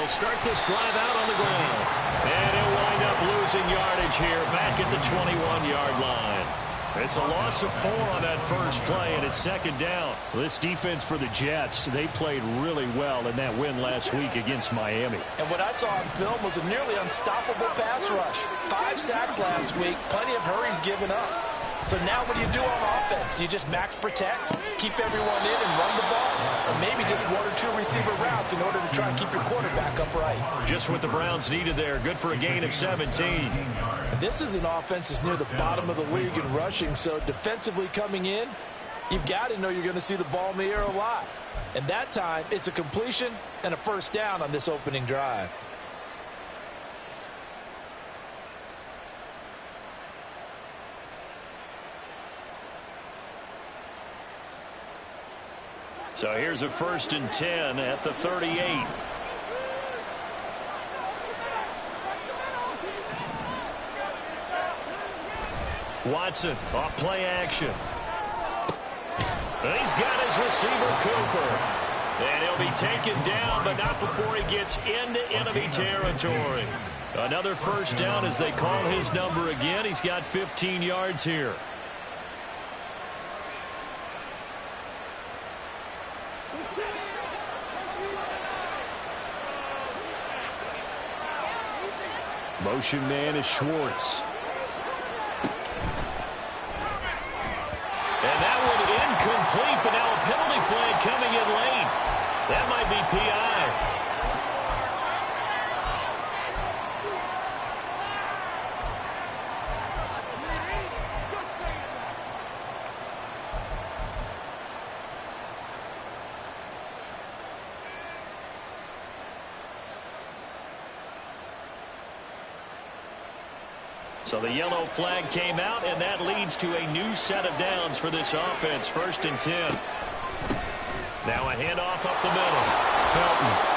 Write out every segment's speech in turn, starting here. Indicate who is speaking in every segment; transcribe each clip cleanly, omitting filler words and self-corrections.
Speaker 1: they'll start this drive out on the ground. And he'll wind up losing yardage here back at the 21-yard line. It's a loss of 4 on that first play, and it's second down. This defense for the Jets, they played really well in that win last week against Miami.
Speaker 2: And what I saw on film was a nearly unstoppable pass rush. 5 sacks last week, plenty of hurries given up. So now what do you do on offense? You just max protect, keep everyone in and run the ball, or maybe just 1 or 2 receiver routes in order to try and keep your quarterback upright.
Speaker 1: Just what the Browns needed there. Good for a gain of 17.
Speaker 2: This is an offense that's near the bottom of the league in rushing, so defensively coming in, you've got to know you're going to see the ball in the air a lot. And that time, it's a completion and a first down on this opening drive.
Speaker 1: So here's a 1st and 10 at the 38. Watson off play action. He's got his receiver Cooper. And he'll be taken down, but not before he gets into enemy territory. Another first down as they call his number again. He's got 15 yards here. Motion man is Schwartz. And that one incomplete, but now a penalty flag coming in late. That might be PI. So the yellow flag came out, and that leads to a new set of downs for this offense. 1st and 10. Now a handoff up the middle. Felton.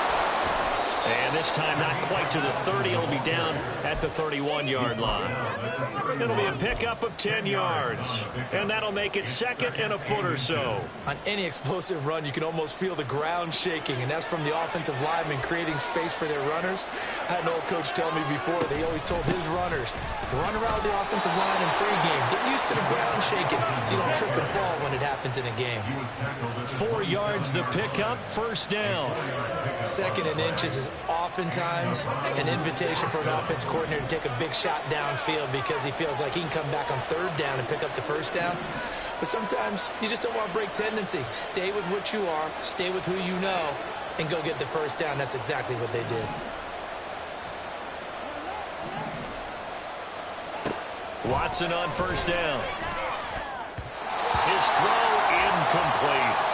Speaker 1: And this time not quite to the 30. It'll be down at the 31-yard line. It'll be a pickup of 10 yards. And that'll make it 2nd and a foot or so.
Speaker 2: On any explosive run, you can almost feel the ground shaking, and that's from the offensive linemen creating space for their runners. I had an old coach tell me before, they always told his runners, run around the offensive line in pregame. Get used to the ground shaking so you don't trip and fall when it happens in a game.
Speaker 1: 4 yards the pickup, first down.
Speaker 2: 2nd and inches is oftentimes an invitation for an offense coordinator to take a big shot downfield because he feels like he can come back on 3rd down and pick up the first down. But sometimes you just don't want to break tendency. Stay with what you are, stay with who you know, and go get the first down. That's exactly what they did.
Speaker 1: Watson on first down. His throw incomplete.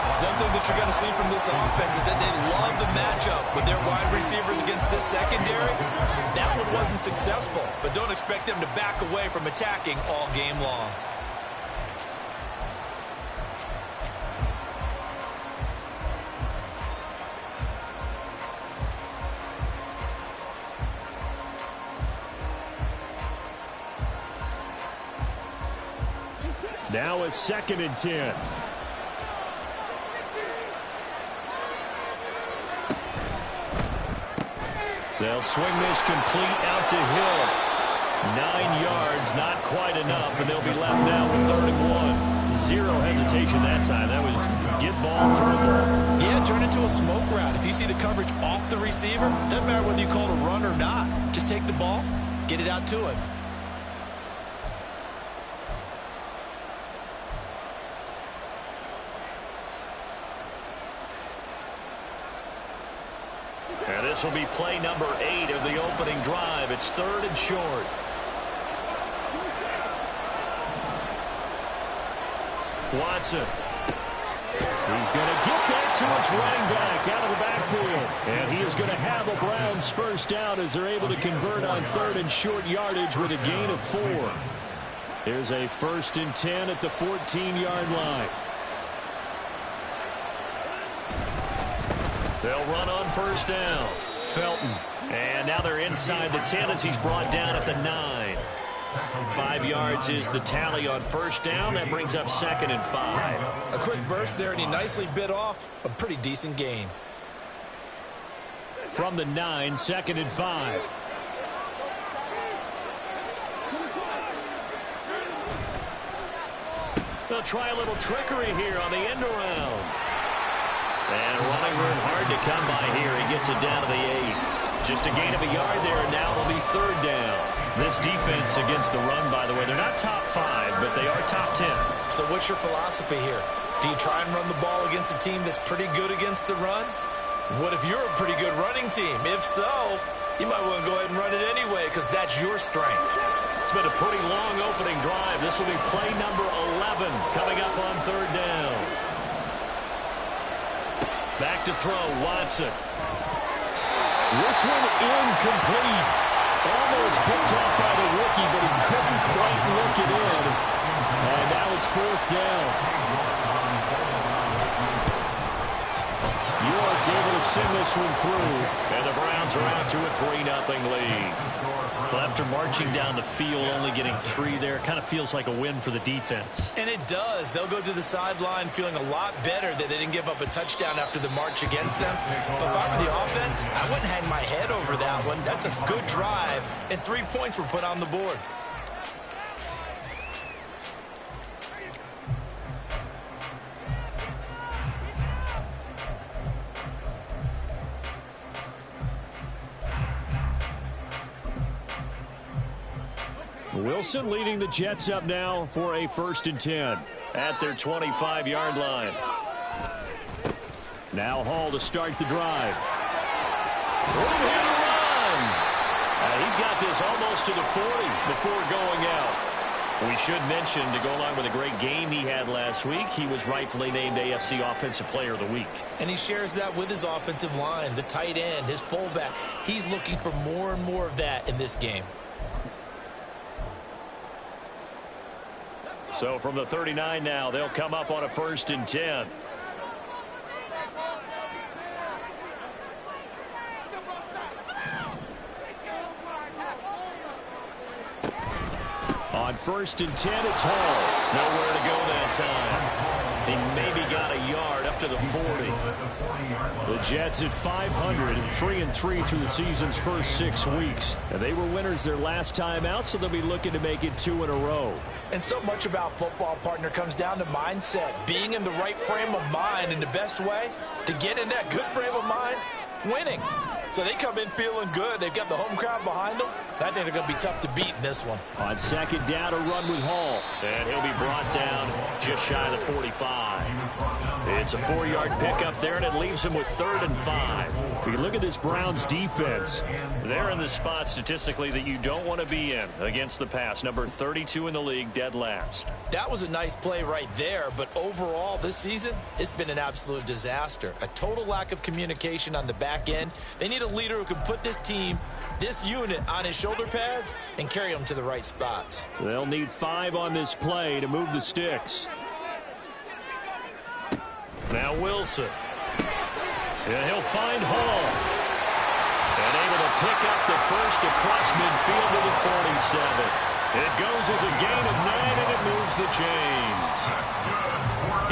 Speaker 2: One thing that you're going to see from this offense is that they love the matchup with their wide receivers against this secondary. That one wasn't successful, but don't expect them to back away from attacking all game long.
Speaker 1: Now a 2nd and 10. They'll swing this complete out to Hill. 9 yards, not quite enough, and they'll be left now with 3rd and 1. Zero hesitation that time. That was get ball, throw ball.
Speaker 2: Yeah, turn into a smoke route. If you see the coverage off the receiver, doesn't matter whether you call it a run or not. Just take the ball, get it out to him.
Speaker 1: And this will be play number 8 of the opening drive. It's 3rd and short. Watson. He's going to get that to his running back out of the backfield. And he is going to have a Browns first down as they're able to convert on 3rd and short yardage with a gain of 4. There's a 1st and 10 at the 14-yard line. They'll run on first down. Felton. And now they're inside the 10 as he's brought down at the 9. 5 yards is the tally on first down. That brings up 2nd and 5.
Speaker 2: A quick burst there, and he nicely bit off a pretty decent gain.
Speaker 1: From the 9, 2nd and 5. They'll try a little trickery here on the end around. And running room hard to come by here. He gets it down to the 8. Just a gain of a yard there, and now it'll be 3rd down. This defense against the run, by the way, they're not top 5, but they are top 10.
Speaker 2: So what's your philosophy here? Do you try and run the ball against a team that's pretty good against the run? What if you're a pretty good running team? If so, you might want to go ahead and run it anyway because that's your strength.
Speaker 1: It's been a pretty long opening drive. This will be play number 11 coming up on 3rd down. Back to throw, Watson. This one incomplete. Almost picked off by the rookie, but he couldn't quite look it in. And now it's 4th down. York able to send this one through. And the Browns are out to a 3-0 lead. Well, after marching down the field, only getting 3 there, kind of feels like a win for the defense.
Speaker 2: And it does. They'll go to the sideline feeling a lot better that they didn't give up a touchdown after the march against them. But if I were the offense, I wouldn't hang my head over that one. That's a good drive, and 3 points were put on the board.
Speaker 1: Wilson leading the Jets up now for a 1st and 10 at their 25-yard line. Now Hall to start the drive. He's got this almost to the 40 before going out. We should mention, to go along with a great game he had last week, he was rightfully named AFC Offensive Player of the Week.
Speaker 2: And he shares that with his offensive line, the tight end, his fullback. He's looking for more and more of that in this game.
Speaker 1: So from the 39 now, they'll come up on a 1st and 10. On 1st and 10, it's Hall. Nowhere to go that time. He maybe got a yard up to the 40. The Jets at 500 and 3-3 through the season's first 6 weeks. And they were winners their last time out, so they'll be looking to make it 2 in a row.
Speaker 2: And so much about football, partner, comes down to mindset. Being in the right frame of mind, and the best way to get in that good frame of mind, winning. So they come in feeling good. They've got the home crowd behind them. I think they're going to be tough to beat in this one.
Speaker 1: On 2nd down, a run with Hall. And he'll be brought down just shy of the 45. It's a 4-yard pickup there, and it leaves him with 3rd and 5. You look at this Browns defense. They're in the spot statistically that you don't want to be in against the pass. Number 32 in the league, dead last.
Speaker 2: That was a nice play right there, but overall this season, it's been an absolute disaster. A total lack of communication on the back end. They need a leader who can put this team, this unit, on his shoulder pads and carry them to the right spots.
Speaker 1: They'll need 5 on this play to move the sticks. Now Wilson. And he'll find Hall. And able to pick up the first across midfield to the 47. It goes as a gain of 9, and it moves the chains.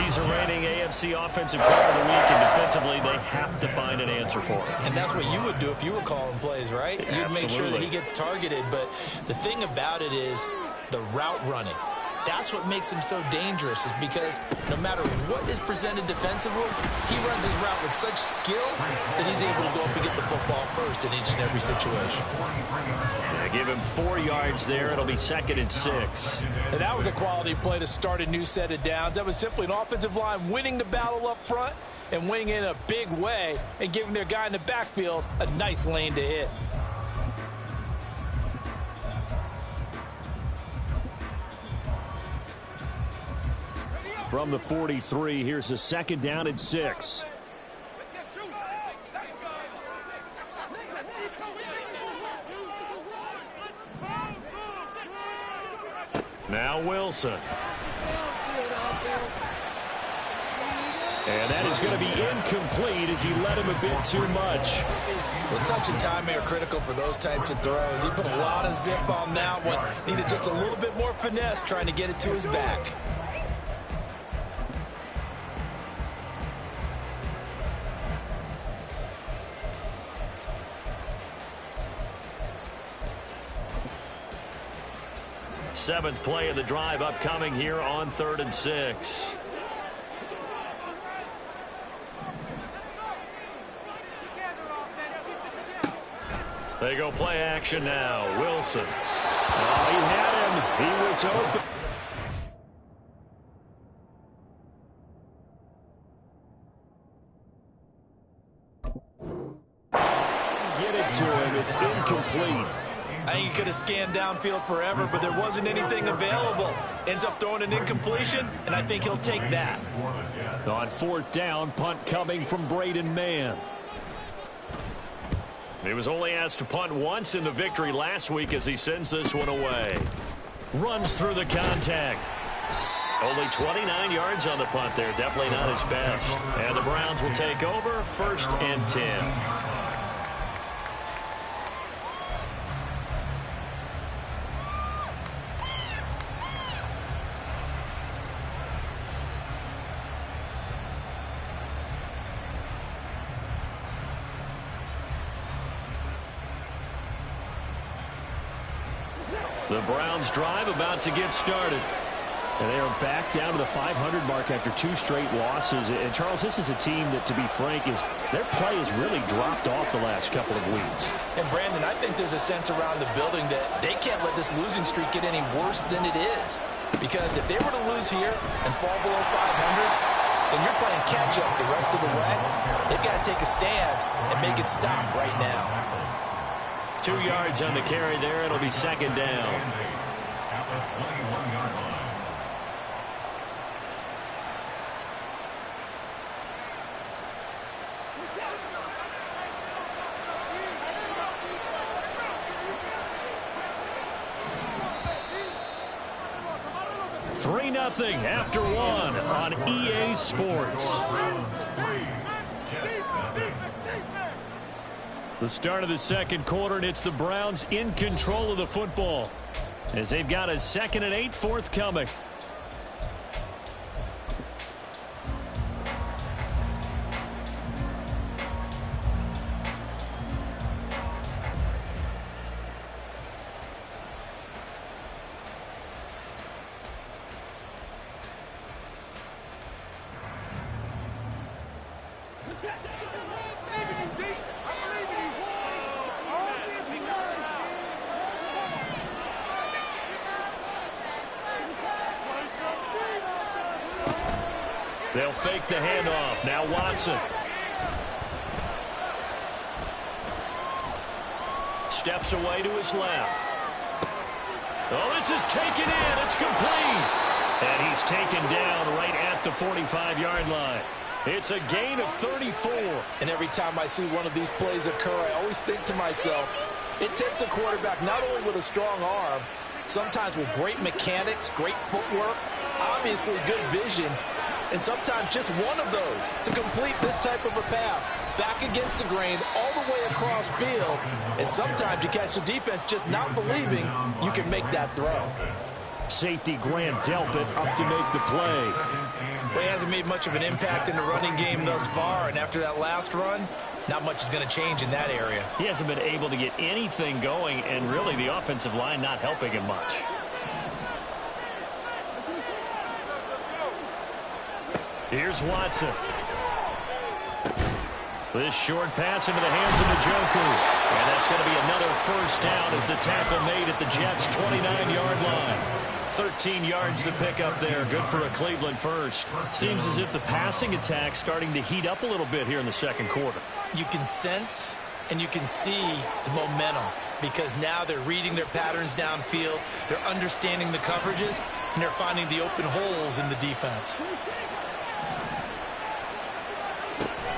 Speaker 1: He's a reigning AFC Offensive Player of the Week, and defensively they have to find an answer for him.
Speaker 2: And that's what you would do if you were calling plays, right?
Speaker 1: Yeah,
Speaker 2: you'd make sure that he gets targeted. But the thing about it is the route running. That's what makes him so dangerous, is because no matter what is presented defensively, he runs his route with such skill that he's able to go up and get the football first in each and every situation.
Speaker 1: Yeah, give him 4 yards there. It'll be 2nd and 6.
Speaker 2: And that was a quality play to start a new set of downs. That was simply an offensive line winning the battle up front and winning in a big way and giving their guy in the backfield a nice lane to hit.
Speaker 1: From the 43, here's a 2nd down and 6. Now Wilson. And that is going to be incomplete as he led him a bit too much.
Speaker 2: Well, touch and timing are critical for those types of throws. He put a lot of zip on that one. Needed just a little bit more finesse trying to get it to his back.
Speaker 1: 7th play of the drive upcoming here on 3rd and 6. They go play action now. Wilson. Oh, he had him. He was open. Get it to him. It's incomplete.
Speaker 2: I think he could have scanned downfield forever, but there wasn't anything available. Ends up throwing an incompletion, and I think he'll take that.
Speaker 1: On 4th down, punt coming from Braden Mann. He was only asked to punt once in the victory last week as he sends this one away. Runs through the contact. Only 29 yards on the punt there. Definitely not his best. And the Browns will take over 1st and 10. The Browns drive about to get started. And they are back down to the 500 mark after 2 straight losses. And, Charles, this is a team that, to be frank, their play has really dropped off the last couple of weeks.
Speaker 2: And, Brandon, I think there's a sense around the building that they can't let this losing streak get any worse than it is. Because if they were to lose here and fall below 500, then you're playing catch-up the rest of the way. They've got to take a stand and make it stop right now.
Speaker 1: 2 yards on the carry there. It'll be 2nd down. Three 0 after 1 on EA Sports. The start of the 2nd quarter, and it's the Browns in control of the football as they've got a 2nd and 8 forthcoming. They'll fake the handoff. Now Watson. Steps away to his left. Oh, this is taken in. It's complete. And he's taken down right at the 45-yard line. It's a gain of 34.
Speaker 2: And every time I see one of these plays occur, I always think to myself, it takes a quarterback not only with a strong arm, sometimes with great mechanics, great footwork, obviously good vision, and sometimes just one of those to complete this type of a pass. Back against the grain, all the way across field. And sometimes you catch the defense just not believing you can make that throw.
Speaker 1: Safety Grant Delpit up to make the play.
Speaker 2: Well, he hasn't made much of an impact in the running game thus far, and after that last run, not much is going to change in that area.
Speaker 1: He hasn't been able to get anything going, and really the offensive line not helping him much. Here's Watson. This short pass into the hands of Njoku. And that's going to be another 1st down as the tackle made at the Jets' 29-yard line. 13 yards to pick up there. Good for a Cleveland first. Seems as if the passing attack's starting to heat up a little bit here in the 2nd quarter.
Speaker 2: You can sense and you can see the momentum because now they're reading their patterns downfield. They're understanding the coverages, and they're finding the open holes in the defense.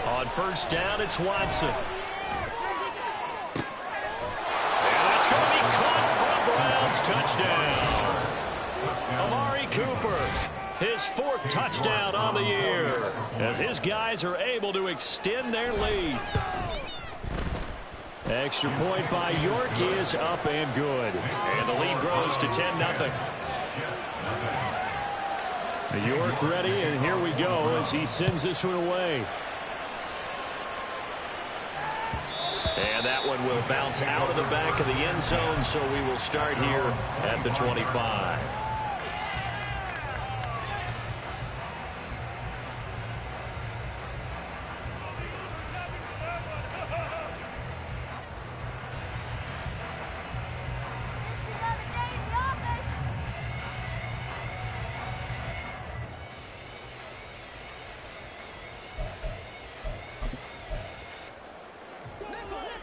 Speaker 1: On 1st down, it's Watson. And that's going to be caught for a Browns touchdown. Amari Cooper, his 4th touchdown on the year, as his guys are able to extend their lead. Extra point by York is up and good. And the lead grows to 10-0. York ready, and here we go as he sends this one away. And that one will bounce out of the back of the end zone, so we will start here at the 25.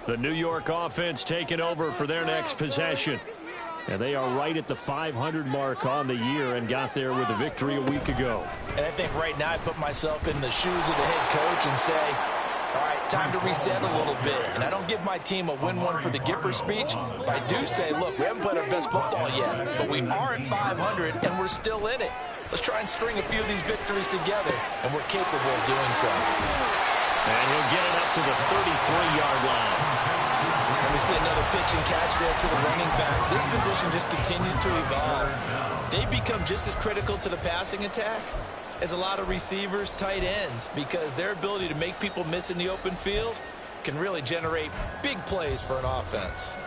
Speaker 1: The New York offense taking over for their next possession. And they are right at the 500 mark on the year and got there with a victory a week ago.
Speaker 2: And I think right now I put myself in the shoes of the head coach and say, all right, time to reset a little bit. And I don't give my team a win one for the Gipper speech. I do say, look, we haven't played our best football yet, but we are at 500 and we're still in it. Let's try and string a few of these victories together, and we're capable of doing so.
Speaker 1: And he'll get it up to the 33-yard line.
Speaker 2: And we see another pitch and catch there to the running back. This position just continues to evolve. They become just as critical to the passing attack as a lot of receivers, tight ends, because their ability to make people miss in the open field can really generate big plays for an offense.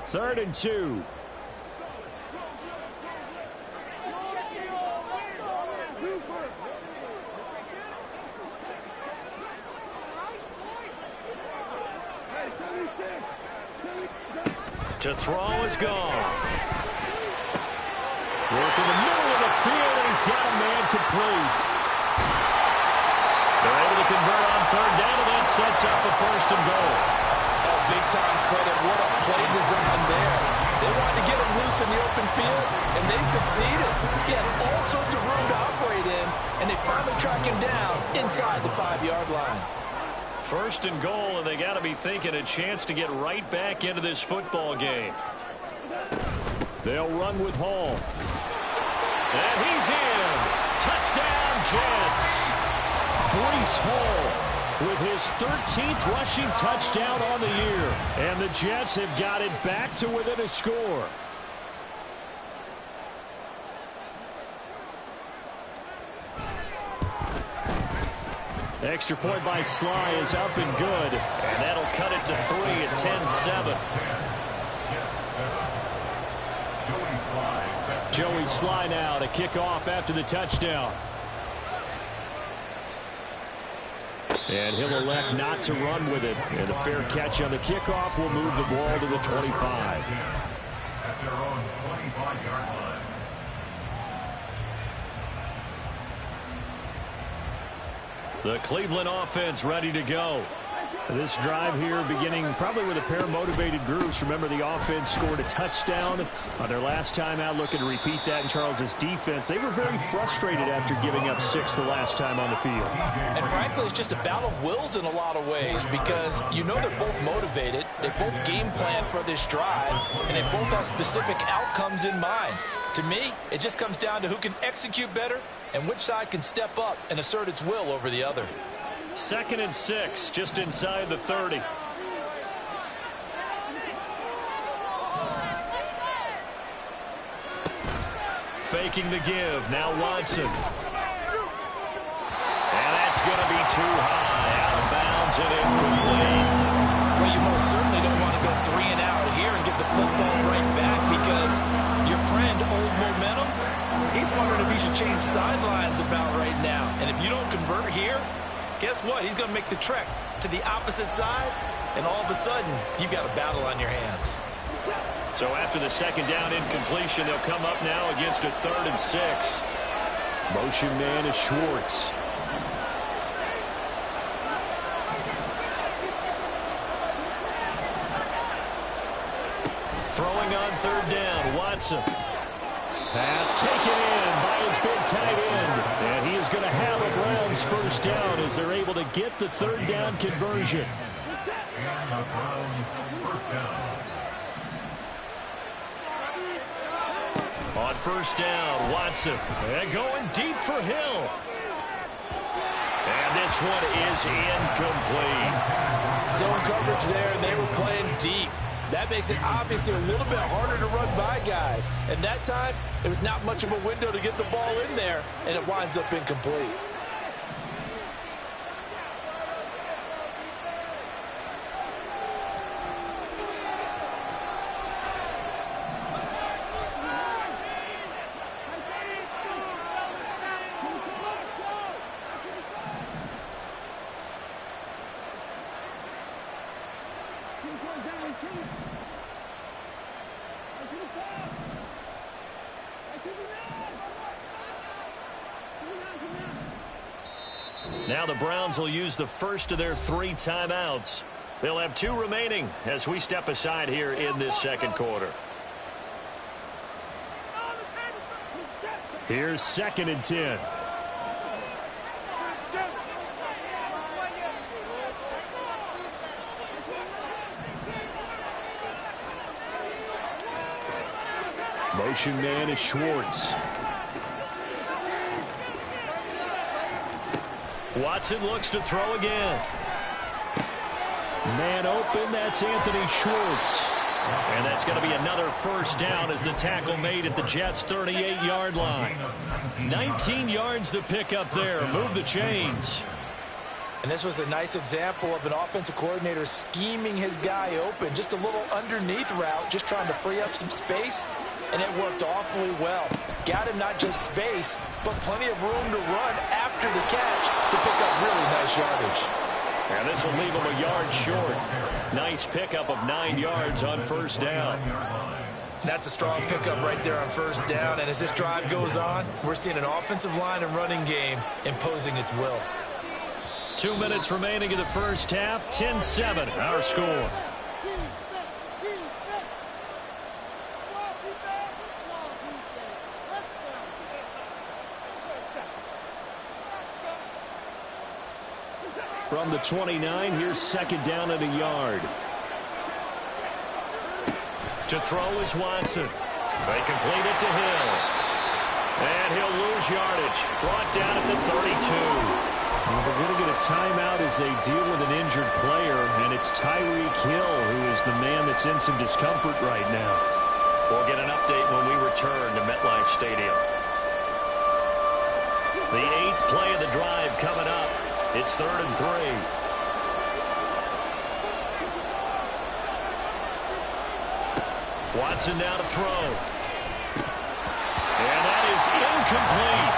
Speaker 1: Third and 2. To throw is gone. Work in the middle of the field, and he's got a man complete. They're able to convert on third down, and that sets up a first and goal.
Speaker 2: Big-time credit. What a play design there. They wanted to get him loose in the open field, and they succeeded. He had all sorts of room to operate in, and they finally track him down inside the 5-yard line.
Speaker 1: First and goal, and they got to be thinking a chance to get right back into this football game. They'll run with Hall. And he's in. Touchdown, Jets. Breece Hall with his 13th rushing touchdown on the year. And the Jets have got it back to within a score. Extra point by Sly is up and good. And that'll cut it to 3 at 10-7. Joey Sly now to kick off after the touchdown. And he'll elect not to run with it. And a fair catch on the kickoff will move the ball to the 25. At their own 25-yard line. The Cleveland offense ready to go. This drive here beginning probably with a pair of motivated groups. Remember, the offense scored a touchdown on their last time out. Looking to repeat that in Charles's defense. They were very frustrated after giving up 6 the last time on the field.
Speaker 2: And frankly, it's just a battle of wills in a lot of ways, because you know they're both motivated. They both game plan for this drive, and they both have specific outcomes in mind. To me, it just comes down to who can execute better and which side can step up and assert its will over the other.
Speaker 1: 2nd and 6, just inside the 30. Faking the give, now Watson. And that's going to be too high, out of bounds and incomplete.
Speaker 2: Well, you most certainly don't want to go 3 and out here and get the football right back, because your friend, Old Momentum, he's wondering if he should change sidelines about right now. And if you don't convert here, guess what? He's going to make the trek to the opposite side, and all of a sudden, you've got a battle on your hands.
Speaker 1: So after the 2nd down incompletion, they'll come up now against a 3rd and 6. Motion man is Schwartz. Throwing on 3rd down, Watson. Pass taken in by his big tight end. And he is going to have a Browns first down as they're able to get the 3rd down conversion. On 1st down, Watson. And going deep for Hill. And this one is incomplete.
Speaker 2: Zone coverage there, and they were playing deep. That makes it obviously a little bit harder to run by guys. And that time, there was not much of a window to get the ball in there, and it winds up incomplete.
Speaker 1: Now the Browns will use the first of their 3 timeouts. They'll have 2 remaining as we step aside here in this second quarter. Here's 2nd and 10. Motion man is Schwartz. Watson looks to throw again. Man open, that's Anthony Schwartz. And that's going to be another first down as the tackle made at the Jets' 38-yard line. 19 yards to pick up there. Move the chains.
Speaker 2: And this was a nice example of an offensive coordinator scheming his guy open. Just a little underneath route, just trying to free up some space. And it worked awfully well. Got him not just space, but plenty of room to run after the catch to pick up really nice yardage.
Speaker 1: And this will leave him a yard short. Nice pickup of 9 yards on first down.
Speaker 2: That's a strong pickup right there on first down. And as this drive goes on, we're seeing an offensive line and running game imposing its will.
Speaker 1: 2 minutes remaining in the first half. 10-7, our score. From the 29, here's 2nd down and a yard. To throw is Watson. They complete it to Hill. And he'll lose yardage. Brought down at the 32. Well, they're going to get a timeout as they deal with an injured player, and it's Tyreek Hill who is the man that's in some discomfort right now. We'll get an update when we return to MetLife Stadium. The 8th play of the drive coming up. It's 3rd and 3. Watson now to throw. And that is incomplete.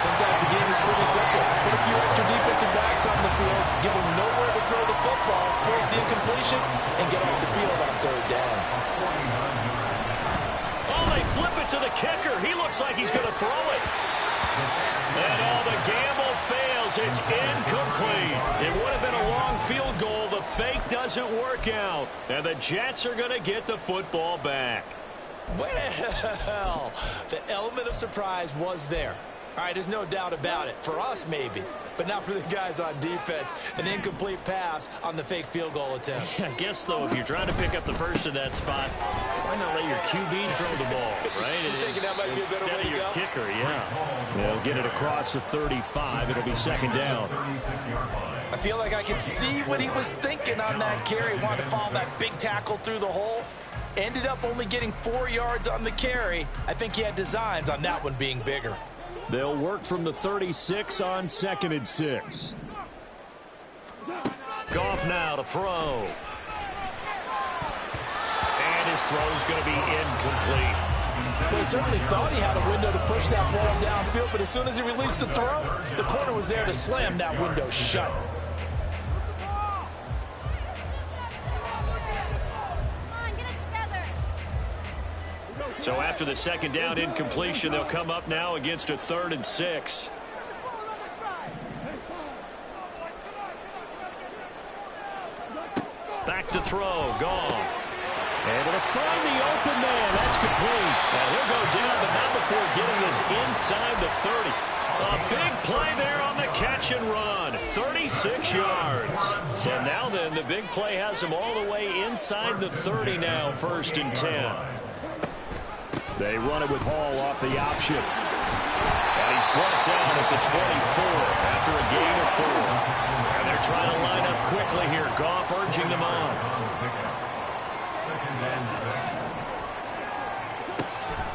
Speaker 2: Sometimes the game is pretty simple. Put a few extra defensive backs on the field, give them nowhere to throw the football, force the incompletion, and get off the field on 3rd down.
Speaker 1: Oh, they flip it to the kicker. He looks like he's going to throw it. And the gamble fails. It's incomplete. It would have been a long field goal. The fake doesn't work out. And the Jets are going to get the football back.
Speaker 2: Well, the element of surprise was there. All right, there's no doubt about it. For us, maybe. But not for the guys on defense. An incomplete pass on the fake field goal attempt.
Speaker 1: I guess, though, if you're trying to pick up the first in that spot, why not let your QB throw the ball, right?
Speaker 2: You thinking that might be a better way to go?
Speaker 1: Instead of your kicker, yeah. They'll get it across the 35. It'll be 2nd down.
Speaker 2: I feel like I can see what he was thinking on that carry. Wanted to follow that big tackle through the hole. Ended up only getting 4 yards on the carry. I think he had designs on that one being bigger.
Speaker 1: They'll work from the 36 on 2nd and 6. Goff now to throw. And his throw's going to be incomplete.
Speaker 2: Well, he certainly thought he had a window to push that ball downfield, but as soon as he released the throw, the corner was there to slam that window shut.
Speaker 1: So after the 2nd down incompletion, they'll come up now against a 3rd and 6. Back to throw, Goff. Able to find the open man. That's complete. And he'll go down, but not before getting this inside the 30. A big play there on the catch and run. 36 yards. So now then, the big play has him all the way inside the 30 now, 1st and 10. They run it with Hall off the option. And he's brought down at the 24 after a gain of 4. And they're trying to line up quickly here. Goff urging them on.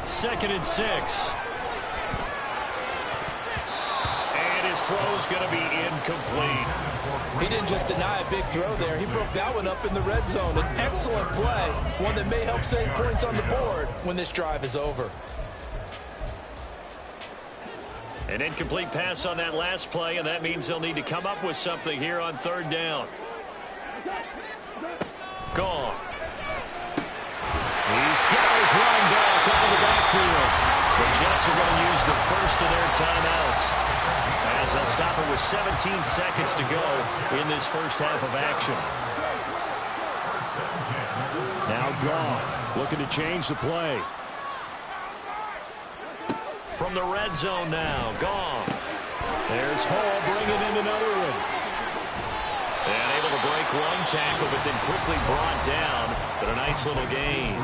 Speaker 1: Second and 6. And his throw's going to be incomplete.
Speaker 2: He didn't just deny a big throw there. He broke that one up in the red zone. An excellent play, one that may help save points on the board when this drive is over.
Speaker 1: An incomplete pass on that last play, and that means they'll need to come up with something here on third down. Gone. He's got his running back out of the backfield. The Jets are going to use the first of their timeouts as they'll stop it with 17 seconds to go in this first half of action.
Speaker 3: Now Goff looking to change the play.
Speaker 1: From the red zone now, Goff. There's Hall bringing in another one. And able to break one tackle, but then quickly brought down. But a nice little gain.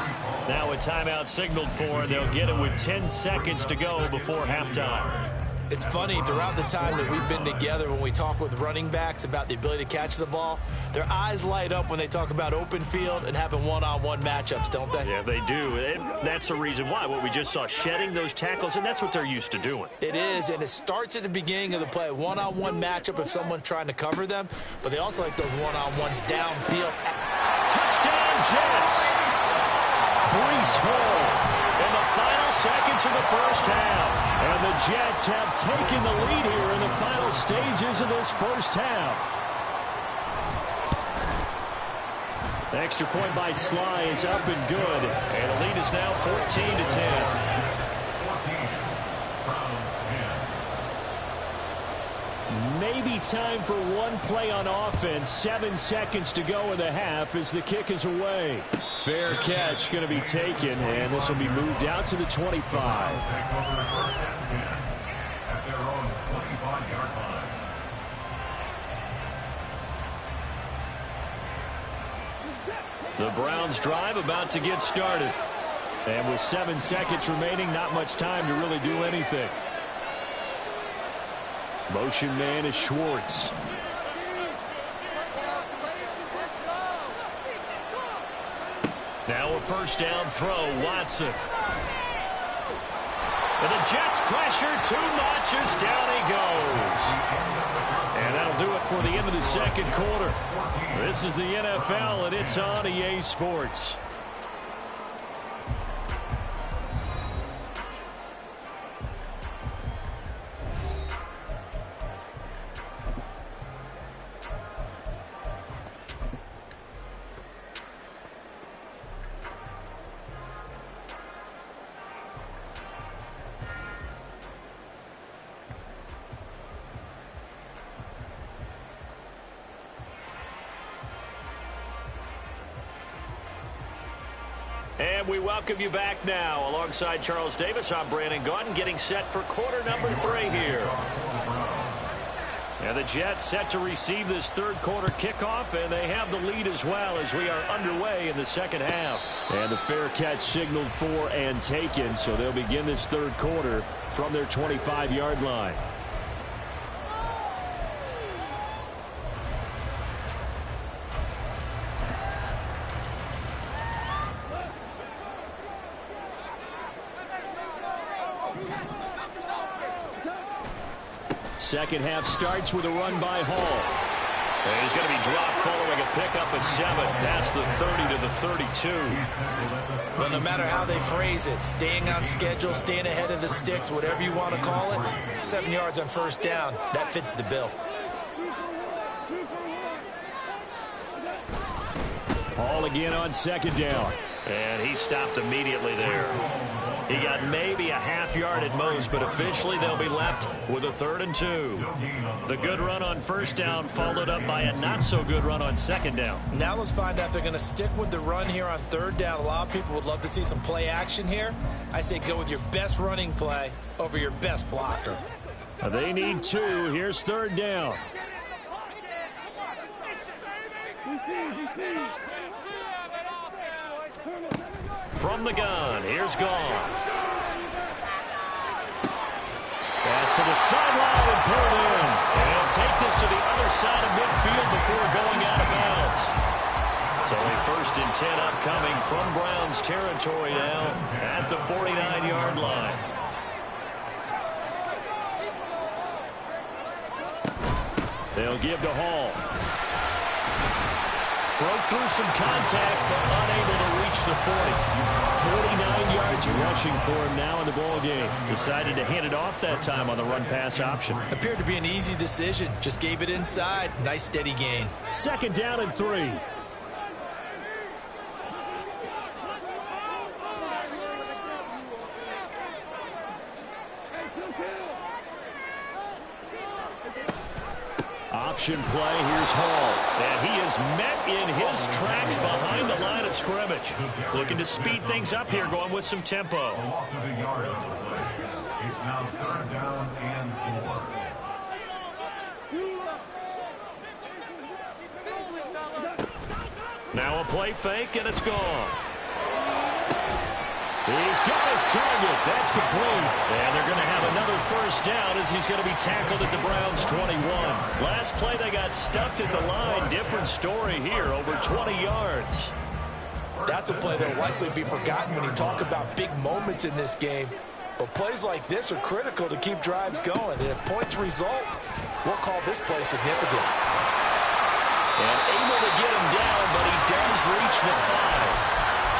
Speaker 1: Now a timeout signaled for, and they'll get it with 10 seconds to go before halftime.
Speaker 2: It's funny, throughout the time that we've been together, when we talk with running backs about the ability to catch the ball, their eyes light up when they talk about open field and having one-on-one matchups, don't they?
Speaker 1: Yeah, they do. And that's the reason why. What we just saw, shedding those tackles, and that's what they're used to doing.
Speaker 2: It is, and it starts at the beginning of the play. One-on-one matchup if someone's trying to cover them, but they also like those one-on-ones downfield.
Speaker 1: Touchdown, Jets! Breece Hall in the final seconds of the first half. And the Jets have taken the lead here in the final stages of this first half. The extra point by Sly is up and good. And the lead is now 14-10. Maybe time for one play on offense. 7 seconds to go in the half as the kick is away. Fair catch going to be taken, and this will be moved out to the 25. The Browns drive about to get started. And with 7 seconds remaining, not much time to really do anything. Motion man is Schwartz. Now a first down throw, Watson. And the Jets pressure too much as down he goes. And that'll do it for the end of the second quarter. This is the NFL, and it's on EA Sports. And we welcome you back now. Alongside Charles Davis, I'm Brandon Gaudin, getting set for quarter number 3 here. And the Jets set to receive this third quarter kickoff, and they have the lead as well as we are underway in the second half.
Speaker 3: And the fair catch signaled for and taken, so they'll begin this third quarter from their 25-yard line. Second half starts with a run by Hall.
Speaker 1: And he's going to be dropped following a pickup of 7 past the 30 to the 32.
Speaker 2: Well, no matter how they phrase it, staying on schedule, staying ahead of the sticks, whatever you want to call it, 7 yards on first down, that fits the bill.
Speaker 3: Hall again on second down.
Speaker 1: And he stopped immediately there. He got maybe a half yard at most, but officially they'll be left with a 3rd and 2. The good run on first down followed up by a not-so-good run on second down.
Speaker 2: Now let's find out if they're going to stick with the run here on third down. A lot of people would love to see some play action here. I say go with your best running play over your best blocker.
Speaker 3: They need 2. Here's third down.
Speaker 1: From the gun, here's Goff. Pass to the sideline and pulled in. And he'll take this to the other side of midfield before going out of bounds. So a 1st and 10 upcoming from Browns territory now at the 49-yard line. They'll give to Hall. Broke through some contact, but unable to reach the 40. 49 yards rushing for him now in the ball game. Decided to hand it off that time on the run-pass option.
Speaker 2: Appeared to be an easy decision. Just gave it inside. Nice steady gain.
Speaker 3: 2nd down and 3. Option play. Here's Hall. And he is met in his tracks behind the line of scrimmage. Looking to speed things up here, going with some tempo.
Speaker 4: It's now 3rd down and 4.
Speaker 1: Now a play fake, and it's gone. He's got his target. That's complete. And they're going to have another 1st down as he's going to be tackled at the Browns' 21. Last play, they got stuffed at the line. Different story here, over 20 yards.
Speaker 2: That's a play that will likely be forgotten when you talk about big moments in this game. But plays like this are critical to keep drives going. And if points result, we'll call this play significant.
Speaker 1: And able to get him down, but he does reach the 5.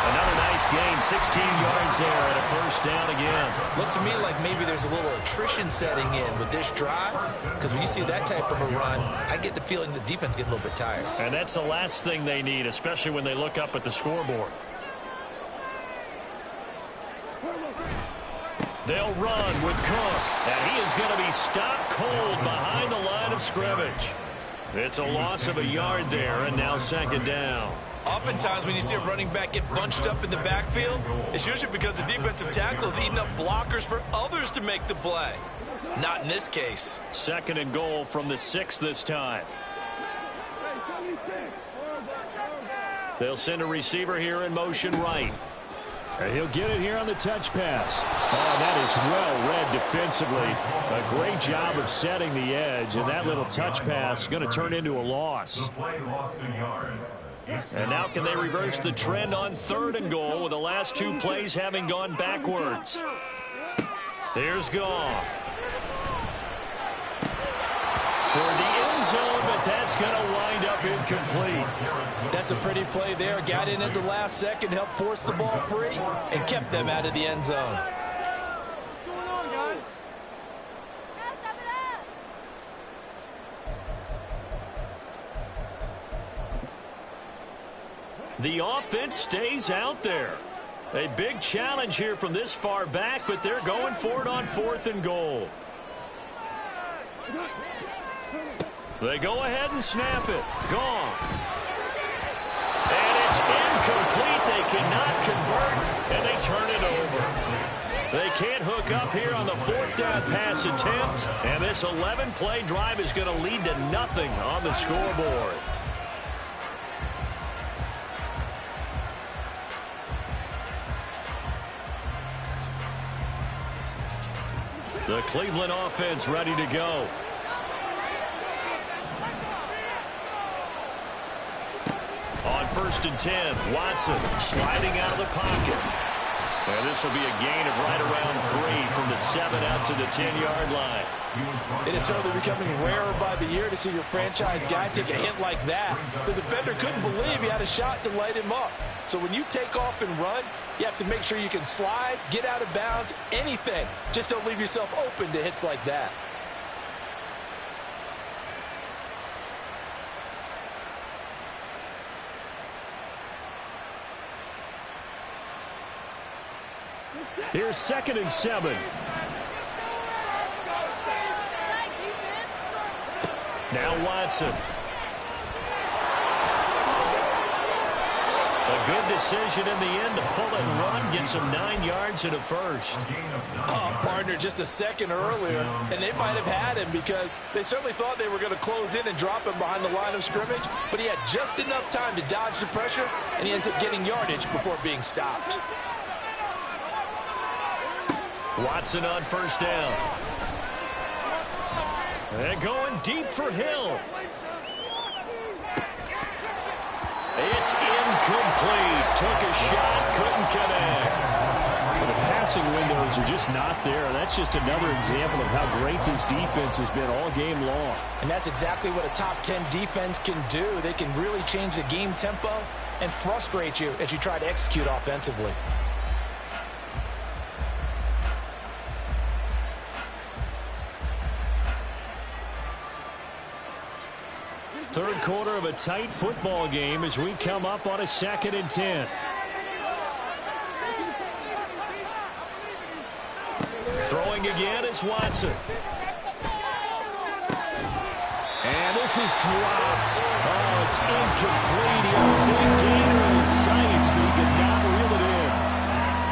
Speaker 1: Another nice gain, 16 yards there, and a 1st down again.
Speaker 2: Looks to me like maybe there's a little attrition setting in with this drive, because when you see that type of a run, I get the feeling the defense getting a little bit tired.
Speaker 1: And that's the last thing they need, especially when they look up at the scoreboard. They'll run with Cook, and he is going to be stopped cold behind the line of scrimmage. It's a loss of a yard there, and now 2nd down.
Speaker 2: Oftentimes when you see a running back get bunched up in the backfield, it's usually because the defensive tackle is eating up blockers for others to make the play. Not in this case.
Speaker 1: 2nd and goal from the 6 this time. They'll send a receiver here in motion right.
Speaker 3: And he'll get it here on the touch pass. Oh, that is well read defensively. A great job of setting the edge, and that little touch pass is going to turn into a loss.
Speaker 4: The play lost a yard.
Speaker 1: And now can they reverse the trend on 3rd and goal with the last 2 plays having gone backwards? Here's Goff. Toward the end zone, but that's going to wind up incomplete.
Speaker 2: That's a pretty play there. Got in at the last second, helped force the ball free, and kept them out of the end zone.
Speaker 1: The offense stays out there. A big challenge here from this far back, but they're going for it on 4th and goal. They go ahead and snap it. Gone. And it's incomplete. They cannot convert, and they turn it over. They can't hook up here on the 4th down pass attempt, and this 11-play drive is going to lead to nothing on the scoreboard. The Cleveland offense ready to go. On 1st and 10, Watson sliding out of the pocket. And this will be a gain of right around 3 from the 7 out to the 10-yard line.
Speaker 2: It is certainly becoming rarer by the year to see your franchise guy take a hit like that. The defender couldn't believe he had a shot to light him up. So when you take off and run, you have to make sure you can slide, get out of bounds, anything. Just don't leave yourself open to hits like that.
Speaker 3: Here's 2nd and 7.
Speaker 1: Now Watson. A good decision in the end to pull it and run, get some 9 yards and a 1st.
Speaker 2: Oh, partner, just a second earlier, and they might have had him because they certainly thought they were going to close in and drop him behind the line of scrimmage, but he had just enough time to dodge the pressure, and he ends up getting yardage before being stopped.
Speaker 1: Watson on 1st down. And going deep for Hill. It's incomplete. Took a shot, couldn't connect.
Speaker 3: The passing windows are just not there. That's just another example of how great this defense has been all game long.
Speaker 2: And that's exactly what a top 10 defense can do. They can really change the game tempo and frustrate you as you try to execute offensively.
Speaker 3: Third quarter of a tight football game as we come up on a 2nd and 10.
Speaker 1: Throwing again is Watson.
Speaker 3: And this is dropped. Oh, it's incomplete. He had a big gainer in his sights, but he could not reel it in.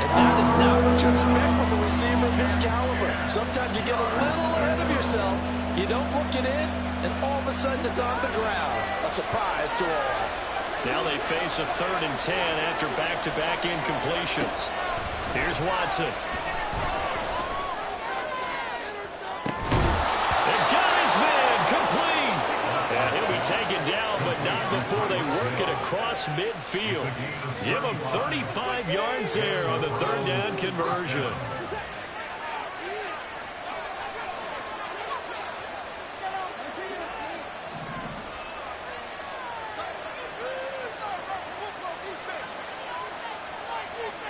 Speaker 2: And that is not what you expect from a receiver of his caliber. Sometimes you get a little ahead of yourself. You don't look it in, and all of a sudden it's on the ground. A surprise to all.
Speaker 1: Now they face a 3rd and 10 after back-to-back incompletions. Here's Watson. Taken down, but not before they work it across midfield. Give them 35 yards there on the 3rd down conversion.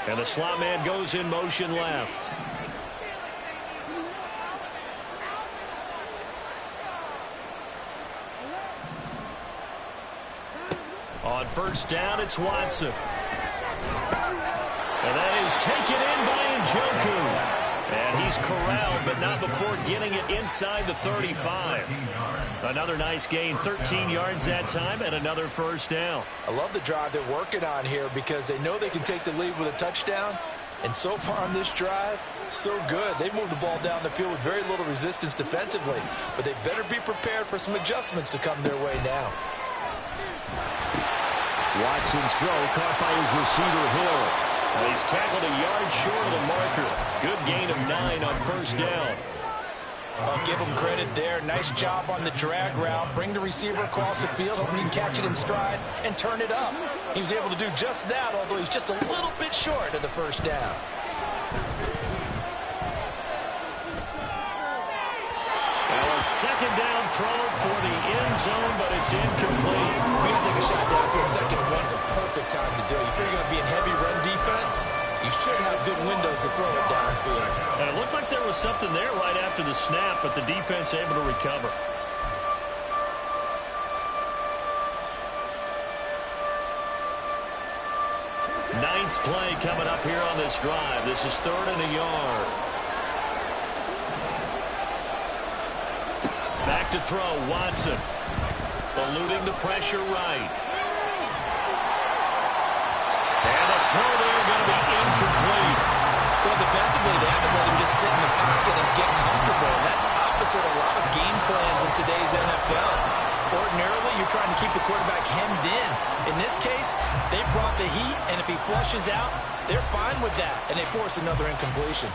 Speaker 1: And the slot man goes in motion left. On 1st down, it's Watson. And that is taken in by Njoku. And he's corralled, but not before getting it inside the 35. Another nice gain, 13 yards that time, and another 1st down.
Speaker 2: I love the drive they're working on here because they know they can take the lead with a touchdown. And so far on this drive, so good. They've moved the ball down the field with very little resistance defensively. But they better be prepared for some adjustments to come their way now.
Speaker 3: Watson's throw caught by his receiver, Hill.
Speaker 1: And he's tackled a yard short of the marker. Good gain of 9 on 1st down.
Speaker 2: I'll give him credit there. Nice job on the drag route. Bring the receiver across the field, hoping he can catch it in stride and turn it up. He was able to do just that, although he's just a little bit short of the 1st down.
Speaker 1: Well, a 2nd down throw for the end zone, but it's incomplete.
Speaker 2: If you're going to take a shot downfield, 2nd and 1 is a perfect time to do it. If you're going to be in heavy run defense, you should have good windows to throw it downfield.
Speaker 1: And it looked like there was something there right after the snap, but the defense able to recover. Ninth play coming up here on this drive. This is 3rd and a yard. Back to throw, Watson. Eluding the pressure right. And the throw there going to be incomplete.
Speaker 2: Well, defensively, they haven't let him just sit in the pocket and get comfortable. And that's opposite a lot of game plans in today's NFL. Ordinarily, you're trying to keep the quarterback hemmed in. In this case, they brought the heat, and if he flushes out, they're fine with that, and they force another incompletion.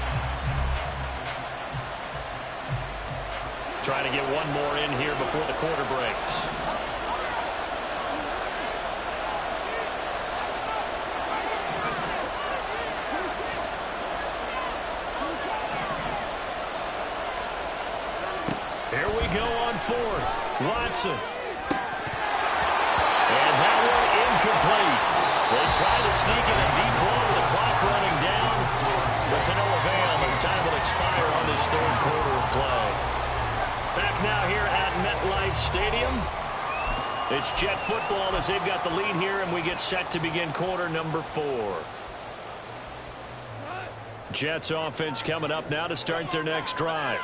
Speaker 1: Trying to get one more in here before the quarter breaks. Here we go on 4th. Watson. And that one incomplete. They try to sneak in a deep ball with the clock running down, but to no avail as time will expire on this 3rd quarter of play. Back now here at MetLife Stadium. It's Jet football as they've got the lead here, and we get set to begin quarter number 4. Jets offense coming up now to start their next drive.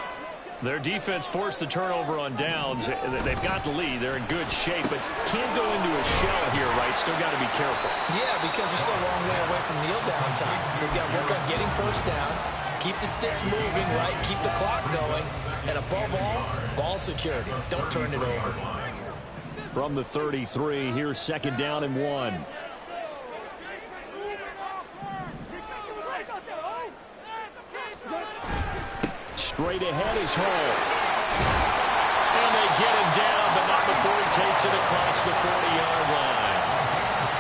Speaker 1: Their defense forced the turnover on downs. They've got the lead. They're in good shape, but can't go into a shell here, right? Still got to be careful.
Speaker 2: Yeah, because they're still a long way away from kneel down time. So they've got to work on getting 1st downs, keep the sticks moving, right? Keep the clock going. And above all, ball security. Don't turn it over.
Speaker 3: From the 33, here's 2nd down and 1. Straight ahead is Hall.
Speaker 1: And they get him down, but not before he takes it across the 40-yard line.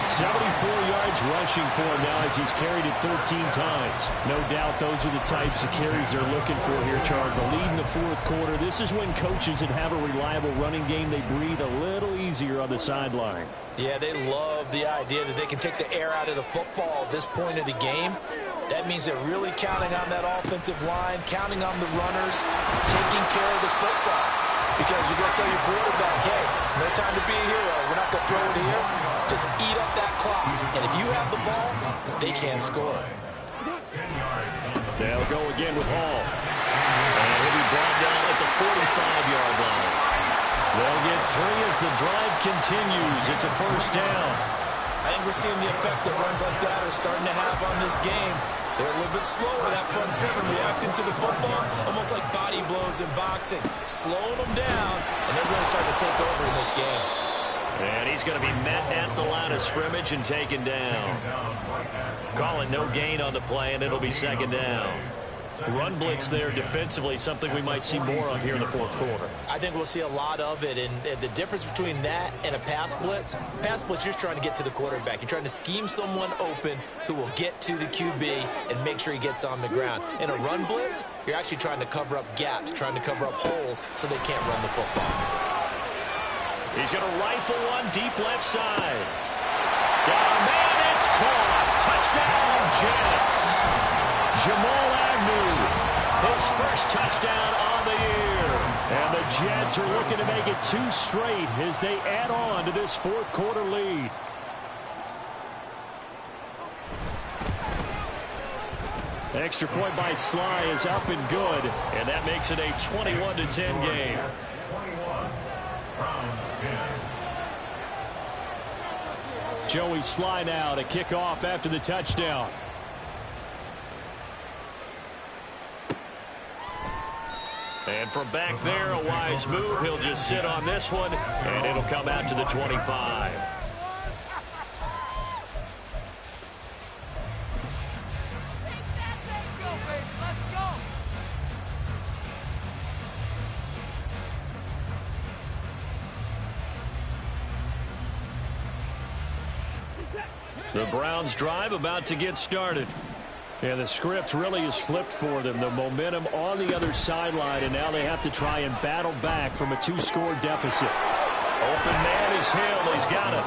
Speaker 3: 74 yards rushing for him now as he's carried it 13 times. No doubt those are the types of carries they're looking for here, Charles. The lead in the fourth quarter. This is when coaches that have a reliable running game, they breathe a little easier on the sideline.
Speaker 2: Yeah, they love the idea that they can take the air out of the football at this point of the game. That means they're really counting on that offensive line, counting on the runners, taking care of the football. Because you're going to tell your quarterback, hey, no time to be a hero. We're not going to throw it here. Just eat up that clock. And if you have the ball, they can't score.
Speaker 3: They'll go again with Hall.
Speaker 1: And he'll be brought down at the 45-yard line. They'll get 3 as the drive continues. It's a first down.
Speaker 2: I think we're seeing the effect that runs like that are starting to have on this game. They're a little bit slower, that front seven, reacting to the football, almost like body blows in boxing, slowing them down, and they're really starting to take over in this game.
Speaker 1: And he's going to be met at the line of scrimmage and taken down. Call it no gain on the play, and it'll be second down. Run blitz there defensively, something we might see more of here in the fourth quarter.
Speaker 2: I think we'll see a lot of it, and the difference between that and a pass blitz, you're just trying to get to the quarterback. You're trying to scheme someone open who will get to the QB and make sure he gets on the ground. In a run blitz, you're actually trying to cover up gaps, trying to cover up holes so they can't run the football.
Speaker 1: He's going to rifle one deep left side. Got a man, it's caught. Touchdown, Jets. Jamal Agnew, his first touchdown on the year.
Speaker 3: And the Jets are looking to make it 2 straight as they add on to this fourth quarter lead. Extra point by Sly is up and good.
Speaker 1: And that makes it a 21-10 game.
Speaker 4: 21, Browns 10.
Speaker 3: Joey Sly now to kick off after the touchdown.
Speaker 1: And from back there, a wise move. He'll just sit on this one, and it'll come out to the 25. The Browns drive about to get started.
Speaker 3: Yeah, the script really is flipped for them. The momentum on the other sideline, and now they have to try and battle back from a 2-score deficit.
Speaker 1: Open man is Hill. He's got it.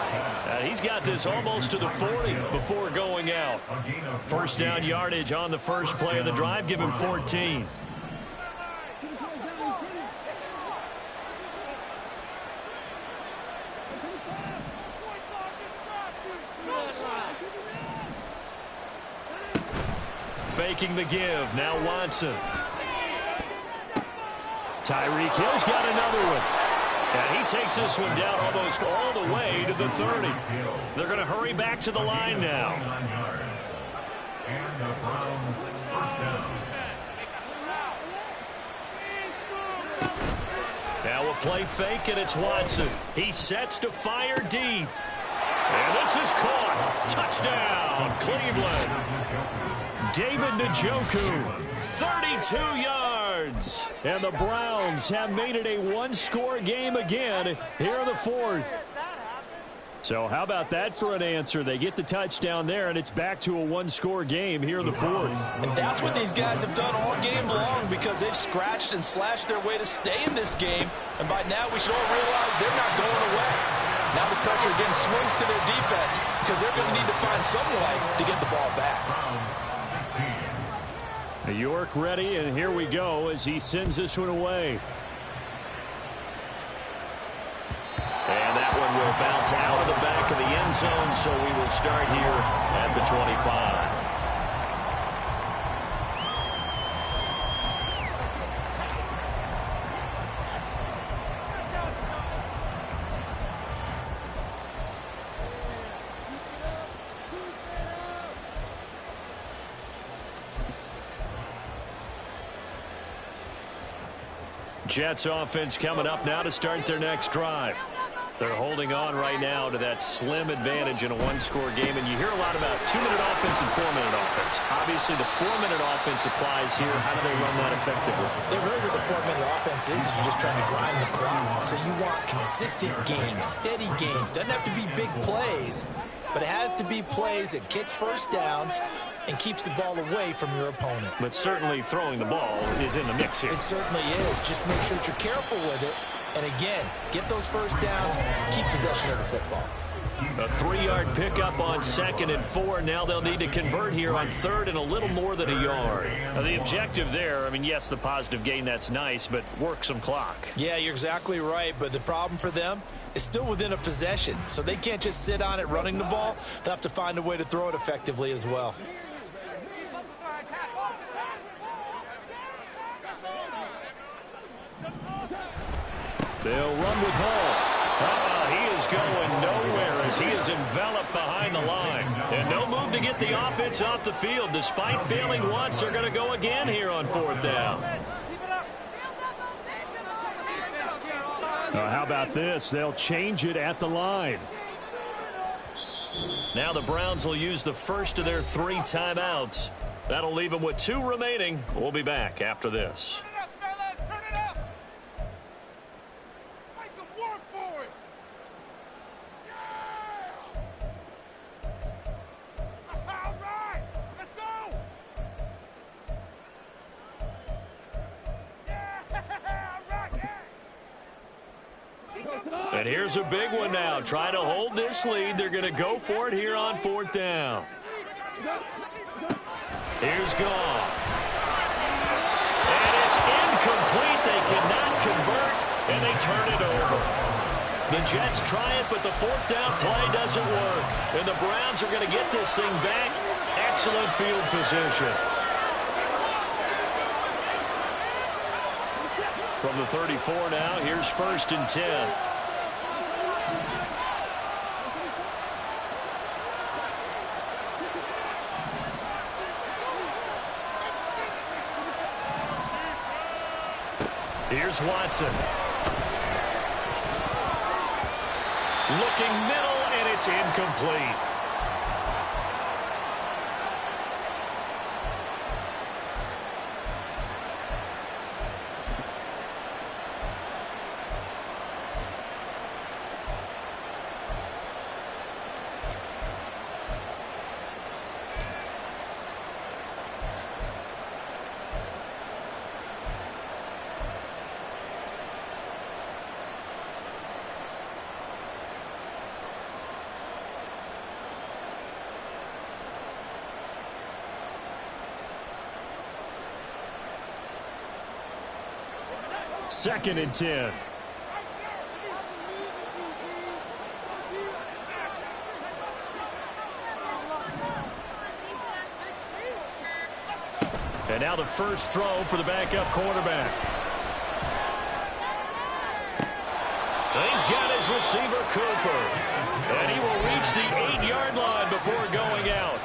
Speaker 1: He's got this almost to the 40 before going out. First down yardage on the first play of the drive. Give him 14. Faking the give. Now Watson.
Speaker 3: Tyreek Hill's got another one.
Speaker 1: And he takes this one down almost all the way to the 30. They're going to hurry back to the line now.
Speaker 4: And the Browns first down.
Speaker 1: Now a play fake, and it's Watson. He sets to fire deep. And this is caught. Touchdown, Cleveland. David Njoku, 32 yards.
Speaker 3: And the Browns have made it a 1-score game again here in the fourth. So how about that for an answer? They get the touchdown there, and it's back to a 1-score game here in the fourth.
Speaker 2: And that's what these guys have done all game long because they've scratched and slashed their way to stay in this game. And by now we should all realize they're not going away. Now the pressure again swings to their defense because they're going to need to find some way to get the ball back.
Speaker 3: York ready, and here we go as he sends this one away.
Speaker 1: And that one will bounce out of the back of the end zone, so we will start here at the 25. Jets offense coming up now to start their next drive. They're holding on right now to that slim advantage in a 1-score game, and you hear a lot about 2-minute offense and 4-minute offense. Obviously, the 4-minute offense applies here. How do they run that effectively?
Speaker 2: Yeah, really what the 4-minute offense is you're just trying to grind the clock. So you want consistent gains, steady gains. Doesn't have to be big plays. but it has to be plays that gets first downs and keeps the ball away from your opponent.
Speaker 1: But certainly throwing the ball is in the mix here.
Speaker 2: It certainly is. Just make sure that you're careful with it. And again, get those first downs, keep possession of the football.
Speaker 1: A 3-yard pickup on 2nd and 4. Now they'll need to convert here on 3rd and a little more than a yard. Now the objective there, I mean, yes, the positive gain, that's nice, but work some clock.
Speaker 2: Yeah, you're exactly right, but the problem for them is still within a possession, so they can't just sit on it running the ball. They'll have to find a way to throw it effectively as well.
Speaker 1: They'll run with Hall. He is going nowhere as he is enveloped behind the line. And no move to get the offense off the field. Despite failing once, they're going to go again here on 4th down.
Speaker 3: How about this? They'll change it at the line.
Speaker 1: Now the Browns will use the first of their 3 timeouts. That'll leave them with 2 remaining. We'll be back after this. And here's a big one now. Trying to hold this lead. They're going to go for it here on 4th down. Here's Goff. And it's incomplete. They cannot convert, and they turn it over. The Jets try it, but the 4th down play doesn't work. And the Browns are going to get this thing back. Excellent field position. From the 34 now, here's 1st and 10. Here's Watson. Looking middle, and it's incomplete.
Speaker 3: Second and 10.
Speaker 1: And now the first throw for the backup quarterback. He's got his receiver, Cooper. And he will reach the 8-yard line before going out.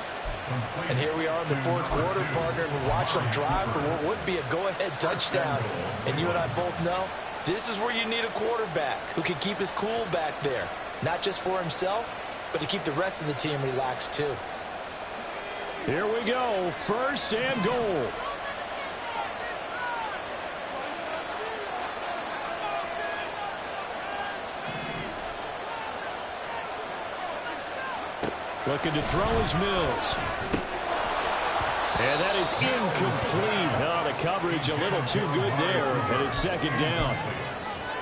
Speaker 2: And here we are in the 4th quarter, partner, and we watch them drive for what would be a go-ahead touchdown. And you and I both know this is where you need a quarterback who can keep his cool back there, not just for himself, but to keep the rest of the team relaxed too.
Speaker 3: Here we go, 1st and goal. Looking to throw is Mills. And that is incomplete. Oh, the coverage a little too good there, and it's 2nd down.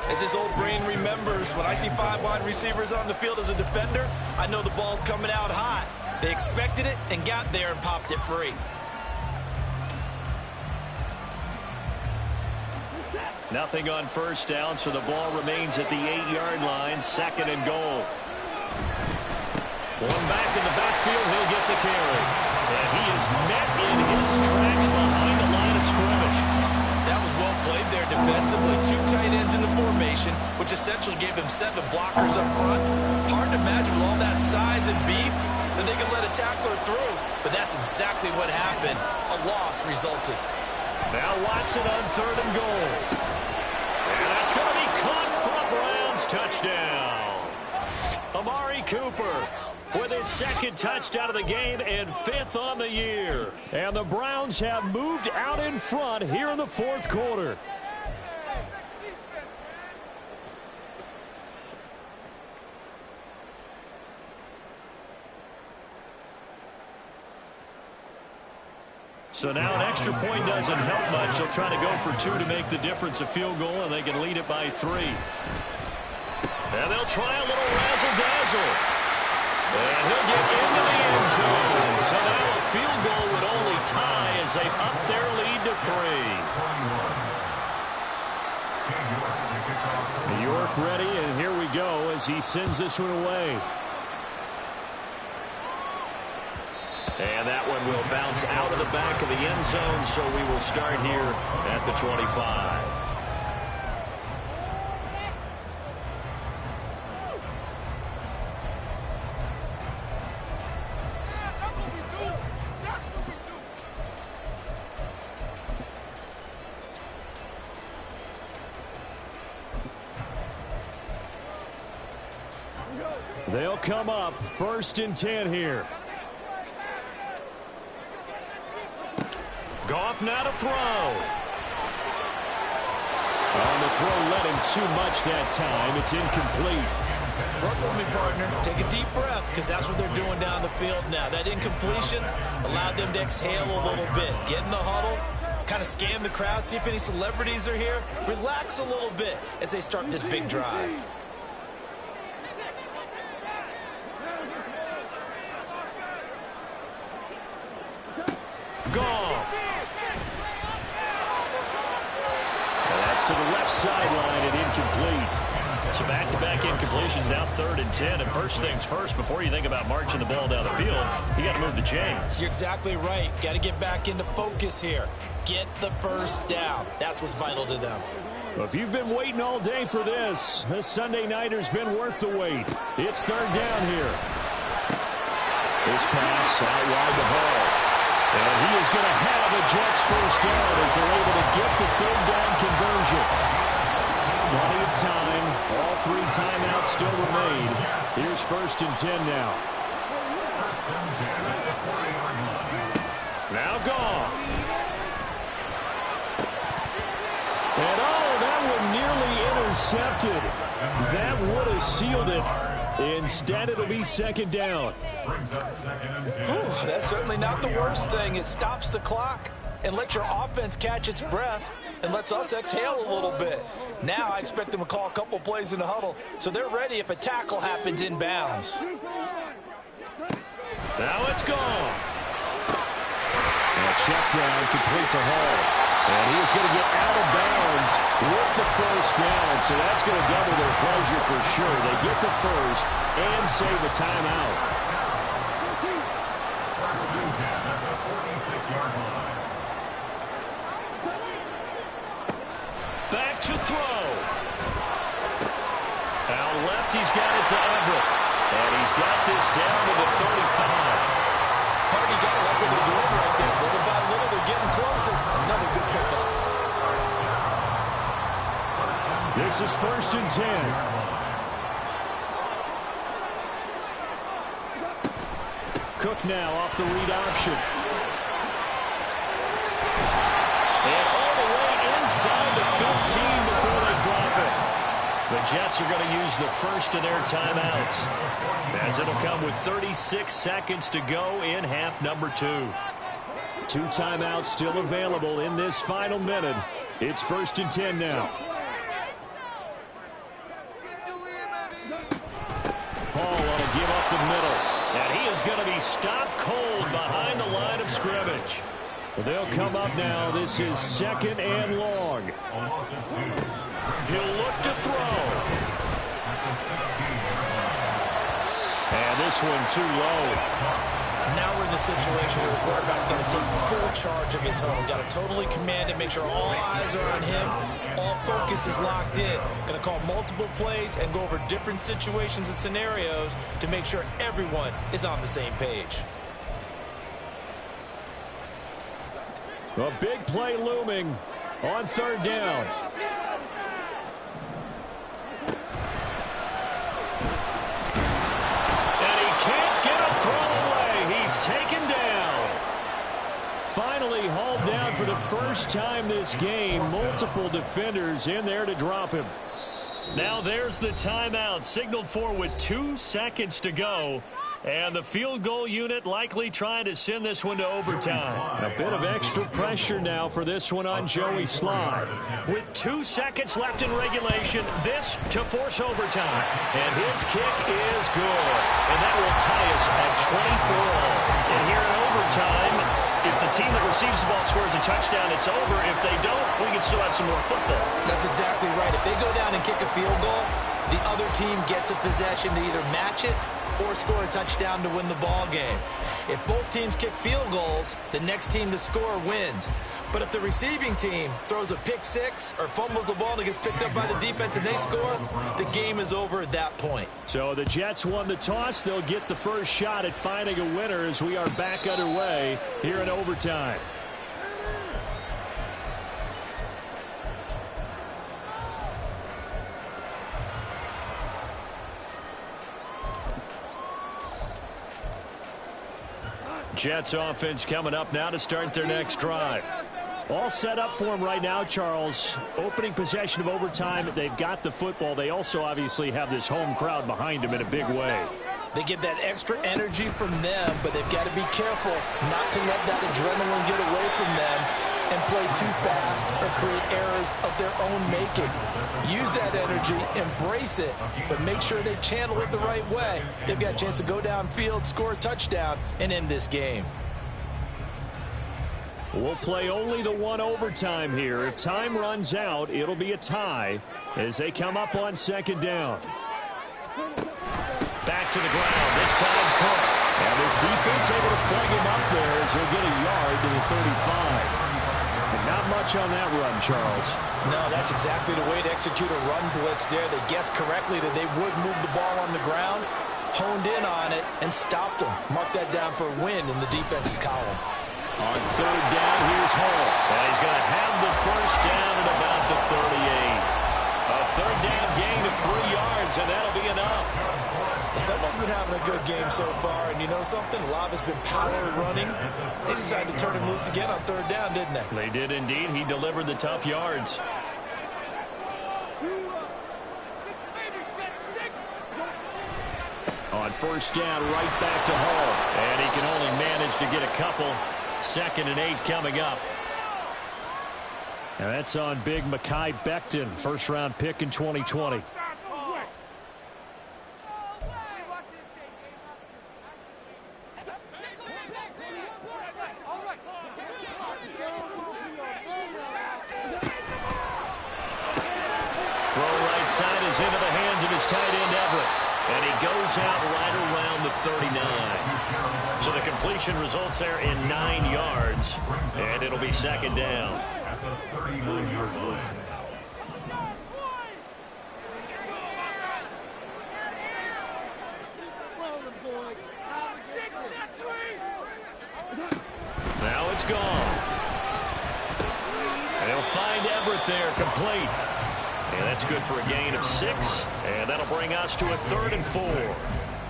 Speaker 2: As his old brain remembers, when I see 5 wide receivers on the field as a defender, I know the ball's coming out hot. They expected it and got there and popped it free.
Speaker 1: Nothing on 1st down, so the ball remains at the 8-yard line, 2nd and goal. One back in the backfield, he'll get the carry. And he is met in his tracks behind the line of scrimmage.
Speaker 2: That was well played there defensively. 2 tight ends in the formation, which essentially gave him 7 blockers up front. Hard to imagine with all that size and beef that they could let a tackler through. But that's exactly what happened. A loss resulted.
Speaker 1: Now Watson on 3rd and goal. And that's going to be caught for a Browns touchdown. Amari Cooper with his 2nd touchdown of the game and 5th on the year.
Speaker 3: And the Browns have moved out in front here in the 4th quarter.
Speaker 1: So now an extra point doesn't help much. They'll try to go for 2 to make the difference a field goal, and they can lead it by 3. And they'll try a little razzle-dazzle. And he'll get into the end zone. So now a field goal would only tie as they've upped their lead to 3.
Speaker 3: New York ready, and here we go as he sends this one away.
Speaker 1: And that one will bounce out of the back of the end zone, so we will start here at the 25.
Speaker 3: They'll come up 1st and 10 here.
Speaker 1: Goff now to throw.
Speaker 3: On the throw, let him too much that time. It's incomplete.
Speaker 2: Work with me, partner. Take a deep breath, because that's what they're doing down the field now. That incompletion allowed them to exhale a little bit. Get in the huddle, kind of scan the crowd, see if any celebrities are here. Relax a little bit as they start this big drive.
Speaker 1: Goff.
Speaker 3: To the left sideline and incomplete.
Speaker 1: So back-to-back incompletions, now 3rd and 10. And first things first, before you think about marching the ball down the field, you got to move the chains.
Speaker 2: You're exactly right. Got to get back into focus here. Get the first down. That's what's vital to them.
Speaker 3: Well, if you've been waiting all day for this Sunday nighter's been worth the wait. It's 3rd down here. This pass out wide to Hall. And he is going to have a Jets first down as they're able to get the 3rd down conversion. Plenty of time. All 3 timeouts still remain. Here's 1st and 10 now.
Speaker 1: Now Goff.
Speaker 3: And that one nearly intercepted. That would have sealed it. Instead, it'll be 2nd down.
Speaker 2: That's certainly not the worst thing. It stops the clock and lets your offense catch its breath and lets us exhale a little bit. Now I expect them to call a couple plays in the huddle, so they're ready if a tackle happens inbounds.
Speaker 1: Now it's gone.
Speaker 3: And a check down complete to Hall. And he is going to get out of bounds with the first down, so that's going to double their pleasure for sure. They get the first and save a timeout.
Speaker 1: Back to throw. Out left, he's got it to Everett. And he's got this down to the 35.
Speaker 2: Party got to like what they're doing right there. Little by little, they're getting closer. Another good pickup.
Speaker 3: This is 1st and 10. Cook now off the read option.
Speaker 1: And all the way inside the 15 before they drop it. The Jets are going to use the first of their timeouts, as it'll come with 36 seconds to go in half number 2.
Speaker 3: 2 timeouts still available in this final minute. It's 1st and 10 now. Hall ought to give up the middle.
Speaker 1: And he is going to be stopped cold behind the line of scrimmage.
Speaker 3: They'll come up now. This is 2nd and long.
Speaker 1: He'll look to throw.
Speaker 3: And this one too low.
Speaker 2: Now we're in the situation where the quarterback's got to take full charge of his home. Got to totally command it, make sure all eyes are on him. All focus is locked in. Going to call multiple plays and go over different situations and scenarios to make sure everyone is on the same page.
Speaker 3: A big play looming on 3rd down.
Speaker 1: And he can't get a throw away. He's taken down.
Speaker 3: Finally hauled down for the first time this game. Multiple defenders in there to drop him.
Speaker 1: Now there's the timeout signaled for with 2 seconds to go. And the field goal unit likely trying to send this one to overtime.
Speaker 3: A bit of extra pressure now for this one on Joey Slye.
Speaker 1: With 2 seconds left in regulation, this to force overtime. And his kick is good. And that will tie us at 24. And here in overtime, if the team that receives the ball scores a touchdown, it's over. If they don't, we can still have some more football.
Speaker 2: That's exactly right. If they go down and kick a field goal, the other team gets a possession to either match it or score a touchdown to win the ball game. If both teams kick field goals, the next team to score wins. But if the receiving team throws a pick six or fumbles the ball and it gets picked up by the defense and they score, the game is over at that point.
Speaker 3: So the Jets won the toss. They'll get the first shot at finding a winner as we are back underway here in overtime. Jets offense coming up now to start their next drive. All set up for them right now, Charles. Opening possession of overtime. They've got the football. They also obviously have this home crowd behind them in a big way.
Speaker 2: They get that extra energy from them, but they've got to be careful not to let that adrenaline get away from them and play too fast or create errors of their own making. Use that energy, embrace it, but make sure they channel it the right way. They've got a chance to go downfield, score a touchdown, and end this game.
Speaker 3: We'll play only the one overtime here. If time runs out, it'll be a tie as they come up on second down.
Speaker 1: Back to the ground, this time Cook.
Speaker 3: And this defense able to plug him up there as he'll get a yard to the 35. And not much on that run, Charles.
Speaker 2: No, that's exactly the way to execute a run blitz there. They guessed correctly that they would move the ball on the ground, honed in on it, and stopped them. Mark that down for a win in the defense's column.
Speaker 3: On third down, here's Hall.
Speaker 1: And he's going to have the first down at about the 38. A third down gain of 3 yards, and that'll be enough.
Speaker 2: Someone's been having a good game so far, and you know something? A lot has been power running. They decided to turn him loose again on third down, didn't they?
Speaker 1: They did indeed. He delivered the tough yards.
Speaker 3: On first down, right back to Hall.
Speaker 1: And he can only manage to get a couple. 2nd and 8 coming up.
Speaker 3: And that's on big Mekhi Becton, first-round pick in 2020.
Speaker 1: Into the hands of his tight end, Everett. And he goes out right around the 39. So the completion results there in 9 yards. And it'll be 2nd down.
Speaker 4: At the 39-yard line.
Speaker 1: Now it's gone. And he'll find Everett there, complete. And that's good for a gain of 6. And that'll bring us to a 3rd and 4.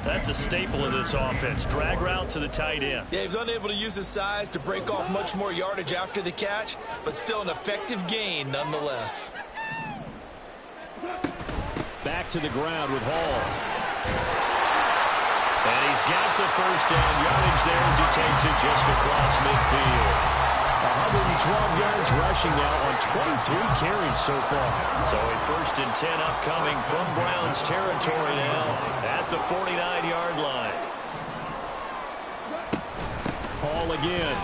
Speaker 1: That's a staple of this offense. Drag route to the tight end.
Speaker 2: Yeah, he was unable to use his size to break off much more yardage after the catch, but still an effective gain nonetheless.
Speaker 3: Back to the ground with Hall.
Speaker 1: And he's got the first down yardage there as he takes it just across midfield.
Speaker 3: 112 yards rushing now on 23 carries so far.
Speaker 1: So a 1st and 10 upcoming from Browns territory now at the 49-yard line.
Speaker 3: Hall again.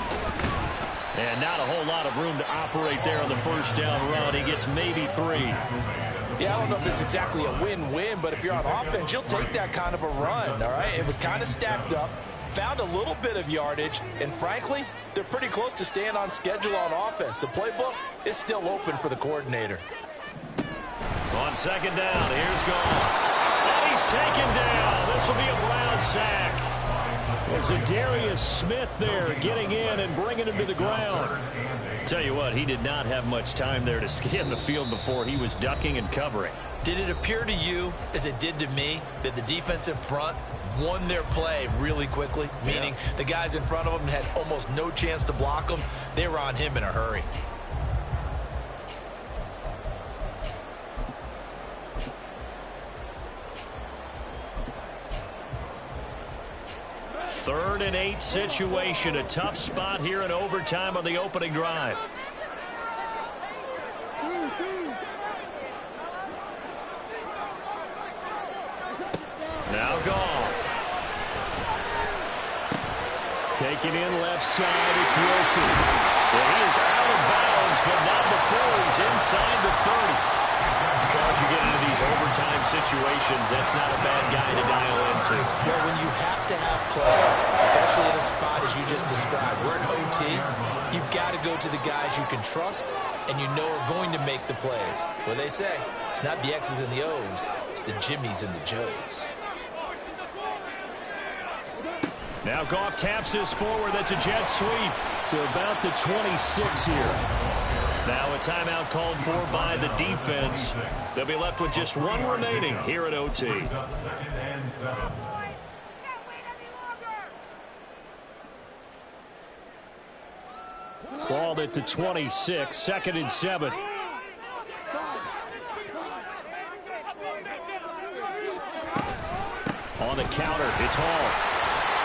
Speaker 1: And not a whole lot of room to operate there on the first down run. He gets maybe 3.
Speaker 2: Yeah, I don't know if it's exactly a win-win, but if you're on offense, you'll take that kind of a run, all right? It was kind of stacked up, found a little bit of yardage, and frankly, they're pretty close to staying on schedule on offense. The playbook is still open for the coordinator.
Speaker 1: On 2nd down, here's Goff. And he's taken down. This will be a Brown sack.
Speaker 3: There's a Darius Smith there getting in and bringing him to the ground.
Speaker 1: Tell you what, he did not have much time there to scan the field before he was ducking and covering.
Speaker 2: Did it appear to you, as it did to me, that the defense in front won their play really quickly? Meaning the guys in front of them had almost no chance to block them. They were on him in a hurry.
Speaker 1: 3rd and 8 situation. A tough spot here in overtime on the opening drive. Now Goff.
Speaker 3: Taking in left side, it's Wilson.
Speaker 1: Well, he is out of bounds, but not before he's inside the 30. Charles, you get into these overtime situations, that's not a bad guy to dial into.
Speaker 2: Well, when you have to have plays, especially in a spot as you just described, we're in OT, you've got to go to the guys you can trust and you know are going to make the plays. Well, they say, it's not the X's and the O's, it's the Jimmies and the Joes.
Speaker 1: Now Goff taps this forward. That's a jet sweep
Speaker 3: to about the 26 here.
Speaker 1: Now a timeout called for by the defense. They'll be left with just one remaining here at OT.
Speaker 3: Balled at the 26, 2nd and 7.
Speaker 1: On the counter, it's Hall.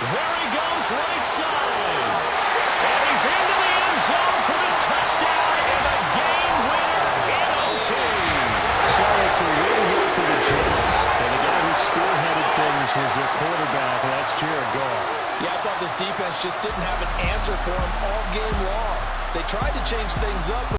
Speaker 1: There he goes, right side. And he's into the end zone for the touchdown and a game winner in OT.
Speaker 3: So it's a win here for the Jets. And the guy who spearheaded things was their quarterback, and that's Jared Goff.
Speaker 2: Yeah, I thought this defense just didn't have an answer for him all game long. They tried to change things up.